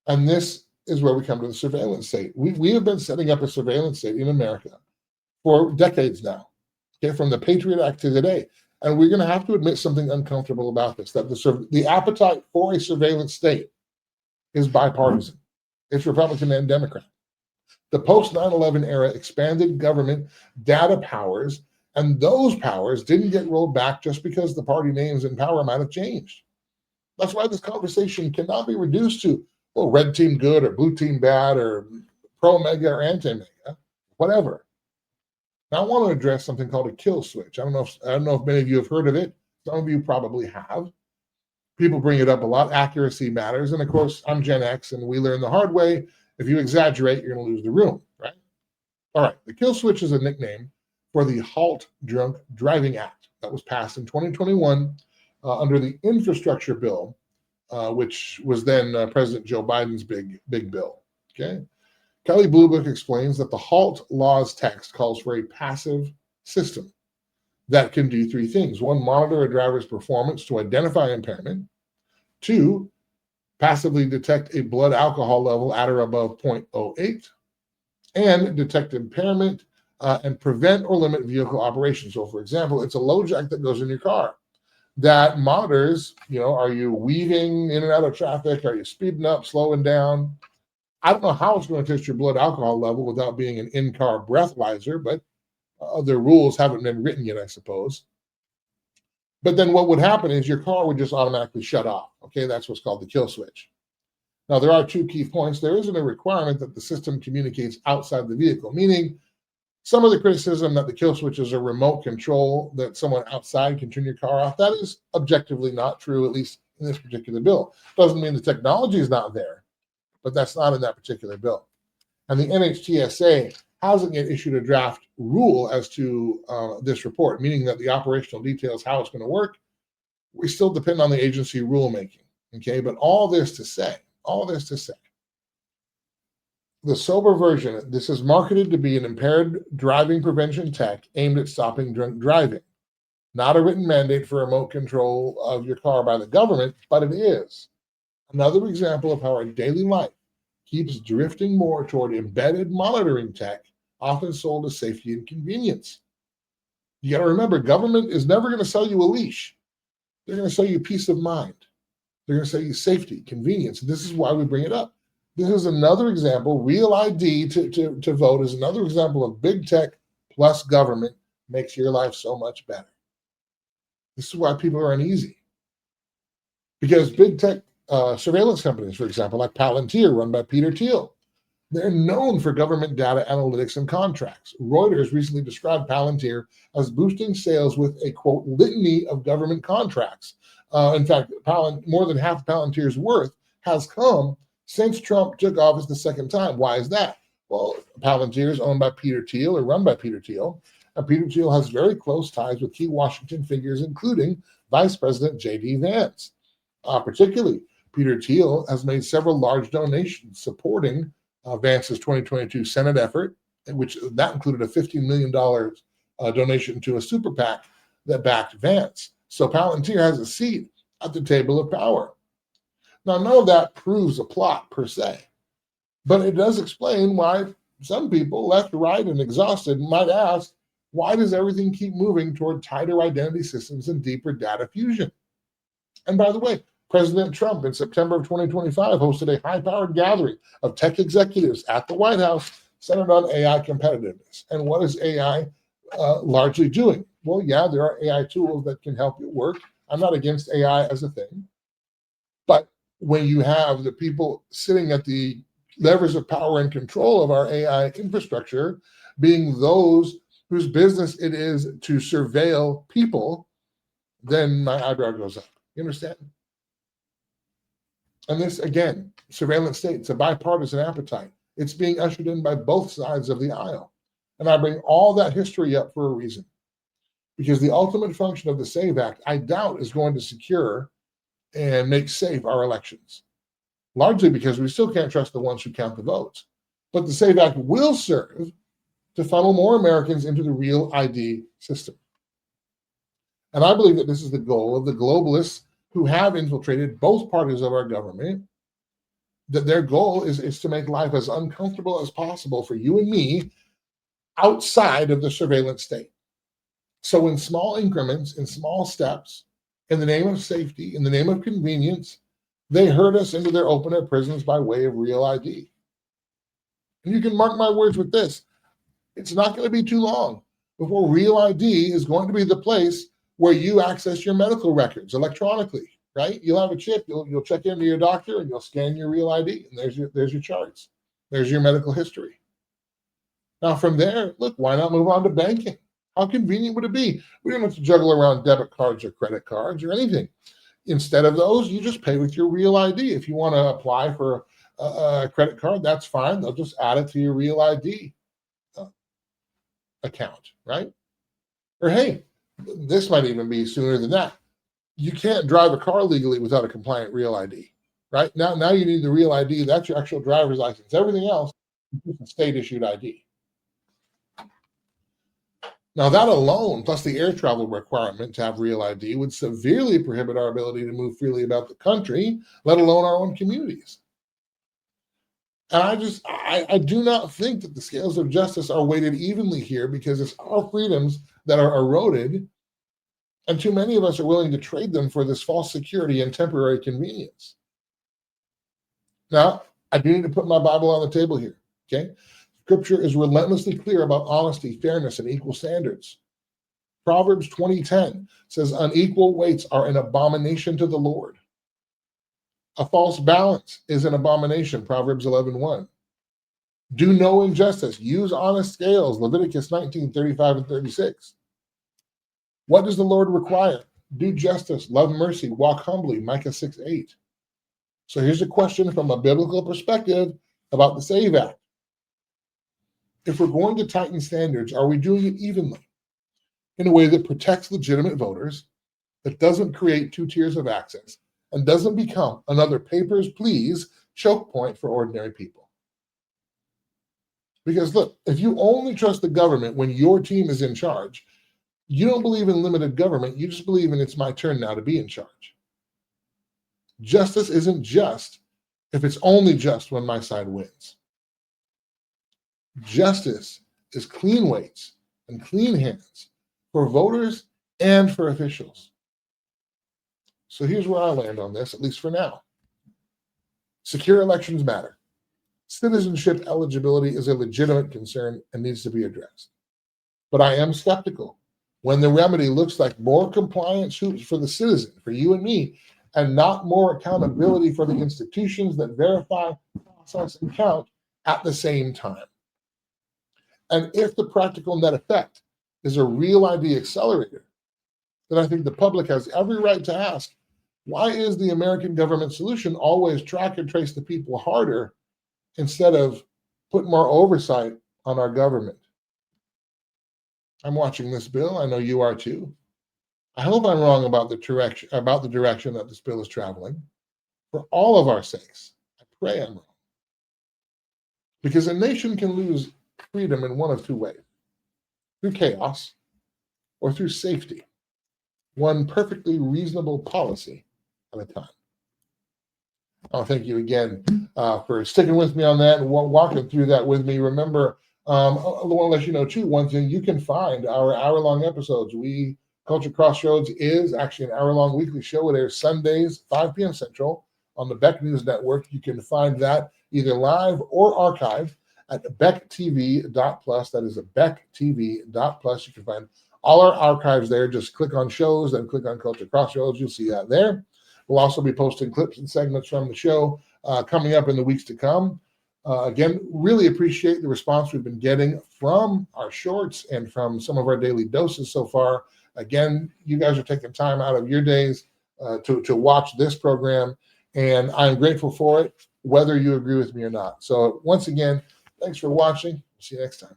And this is where we come to the surveillance state. We have been setting up a surveillance state in America for decades now, okay, from the Patriot Act to today. And we're going to have to admit something uncomfortable about this, that the appetite for a surveillance state is bipartisan. It's Republican and Democrat. The post 9/11 era expanded government data powers, and those powers didn't get rolled back just because the party names in power might have changed. That's why this conversation cannot be reduced to, well, red team good or blue team bad or pro mega or anti mega, whatever. Now I want to address something called a kill switch. I don't know if many of you have heard of it. Some of you probably have. People bring it up a lot. Accuracy matters, and of course, I'm Gen X, and we learn the hard way. If you exaggerate, you're going to lose the room, right? All right. The kill switch is a nickname for the Halt Drunk Driving Act that was passed in 2021 under the infrastructure bill, which was then President Joe Biden's big bill. Okay. Kelly Blue Book explains that the HALT law's text calls for a passive system that can do three things. One, monitor a driver's performance to identify impairment. Two, passively detect a blood alcohol level at or above 0.08, and detect impairment and prevent or limit vehicle operation. So, for example, it's a low jack that goes in your car that monitors, are you weaving in and out of traffic? Are you speeding up, slowing down? I don't know how it's going to test your blood alcohol level without being an in-car breathalyzer, but the rules haven't been written yet, I suppose. But then what would happen is your car would just automatically shut off. Okay, that's what's called the kill switch. Now, there are two key points. There isn't a requirement that the system communicates outside the vehicle, meaning some of the criticism that the kill switch is a remote control that someone outside can turn your car off, that is objectively not true, at least in this particular bill. Doesn't mean the technology is not there, but that's not in that particular bill. And the NHTSA hasn't yet issued a draft rule as to this report, meaning that the operational details, how it's going to work, we still depend on the agency rulemaking. Okay, but all this to say, the sober version, this is marketed to be an impaired driving prevention tech aimed at stopping drunk driving. Not a written mandate for remote control of your car by the government, but it is. Another example of how our daily life keeps drifting more toward embedded monitoring tech, often sold as safety and convenience. You got to remember, government is never going to sell you a leash. They're going to sell you peace of mind. They're going to sell you safety, convenience. This is why we bring it up. This is another example. Real ID to vote is another example of big tech plus government makes your life so much better. This is why people are uneasy. Because big tech surveillance companies, for example, like Palantir, run by Peter Thiel, they're known for government data analytics and contracts. Reuters recently described Palantir as boosting sales with a, quote, litany of government contracts. In fact, more than half of Palantir's worth has come since Trump took office the second time. Why is that? Well, Palantir is owned by Peter Thiel or run by Peter Thiel, and Peter Thiel has very close ties with key Washington figures, including Vice President J.D. Vance. Particularly, Peter Thiel has made several large donations supporting Vance's 2022 Senate effort, which that included a $15 million donation to a super PAC that backed Vance. So Palantir has a seat at the table of power. Now, none of that proves a plot per se, but it does explain why some people, left, right, and exhausted, might ask, why does everything keep moving toward tighter identity systems and deeper data fusion? And by the way, President Trump in September of 2025 hosted a high-powered gathering of tech executives at the White House centered on AI competitiveness. And what is AI largely doing? Well, yeah, there are AI tools that can help you work. I'm not against AI as a thing. But when you have the people sitting at the levers of power and control of our AI infrastructure being those whose business it is to surveil people, then my eyebrow goes up. You understand? And this, again, surveillance state, it's a bipartisan appetite. It's being ushered in by both sides of the aisle. And I bring all that history up for a reason. Because the ultimate function of the SAVE Act, I doubt, is going to secure and make safe our elections. Largely because we still can't trust the ones who count the votes. But the SAVE Act will serve to funnel more Americans into the real ID system. And I believe that this is the goal of the globalists who have infiltrated both parties of our government, that their goal is to make life as uncomfortable as possible for you and me outside of the surveillance state. So in small increments, in small steps, in the name of safety, in the name of convenience, they herd us into their open-air prisons by way of real ID. And you can mark my words with this. It's not going to be too long before real ID is going to be the place where you access your medical records electronically, right? You'll have a chip, you'll check into your doctor and you'll scan your real ID, and there's your charts. There's your medical history. Now from there, look, why not move on to banking? How convenient would it be? We don't have to juggle around debit cards or credit cards or anything. Instead of those, you just pay with your real ID. If you want to apply for a credit card, that's fine. They'll just add it to your real ID account, right? Or hey, this might even be sooner than that. You can't drive a car legally without a compliant real ID, right? Now you need the real ID. That's your actual driver's license. Everything else is a state-issued ID. Now that alone, plus the air travel requirement to have real ID, would severely prohibit our ability to move freely about the country, let alone our own communities. And I do not think that the scales of justice are weighted evenly here, because it's our freedoms that are eroded, and too many of us are willing to trade them for this false security and temporary convenience. Now, I do need to put my Bible on the table here, okay? Scripture is relentlessly clear about honesty, fairness, and equal standards. Proverbs 20:10 says, unequal weights are an abomination to the Lord. A false balance is an abomination, Proverbs 11:1. Do no injustice, use honest scales, Leviticus 19:35 and 36. What does the Lord require? Do justice, love mercy, walk humbly, Micah 6:8. So here's a question from a biblical perspective about the SAVE Act. If we're going to tighten standards, are we doing it evenly in a way that protects legitimate voters, that doesn't create two tiers of access, and doesn't become another papers, please choke point for ordinary people? Because look, if you only trust the government when your team is in charge, you don't believe in limited government, you just believe in it's my turn now to be in charge. Justice isn't just if it's only just when my side wins. Justice is clean weights and clean hands for voters and for officials. So here's where I land on this, at least for now. Secure elections matter. Citizenship eligibility is a legitimate concern and needs to be addressed. But I am skeptical when the remedy looks like more compliance hoops for the citizen, for you and me, and not more accountability for the institutions that verify, process, and count at the same time. And if the practical net effect is a real ID accelerator, then I think the public has every right to ask, why is the American government solution always track and trace the people harder instead of put more oversight on our government? I'm watching this bill. I know you are too. I hope I'm wrong about the direction that this bill is traveling. For all of our sakes, I pray I'm wrong. Because a nation can lose freedom in one of two ways: through chaos or through safety, one perfectly reasonable policy at a time. Oh, thank you again for sticking with me on that and walking through that with me. Remember, I want to let you know too, one thing, you can find our hour-long episodes. Culture Crossroads is actually an hour-long weekly show. It airs Sundays, 5 p.m. Central on the Beck News Network. You can find that either live or archived at becktv.plus. That is becktv.plus. You can find all our archives there. Just click on shows, then click on Culture Crossroads. You'll see that there. We'll also be posting clips and segments from the show coming up in the weeks to come. Again, really appreciate the response we've been getting from our shorts and from some of our daily doses so far. Again, you guys are taking time out of your days to watch this program, and I'm grateful for it, whether you agree with me or not. So once again, thanks for watching. See you next time.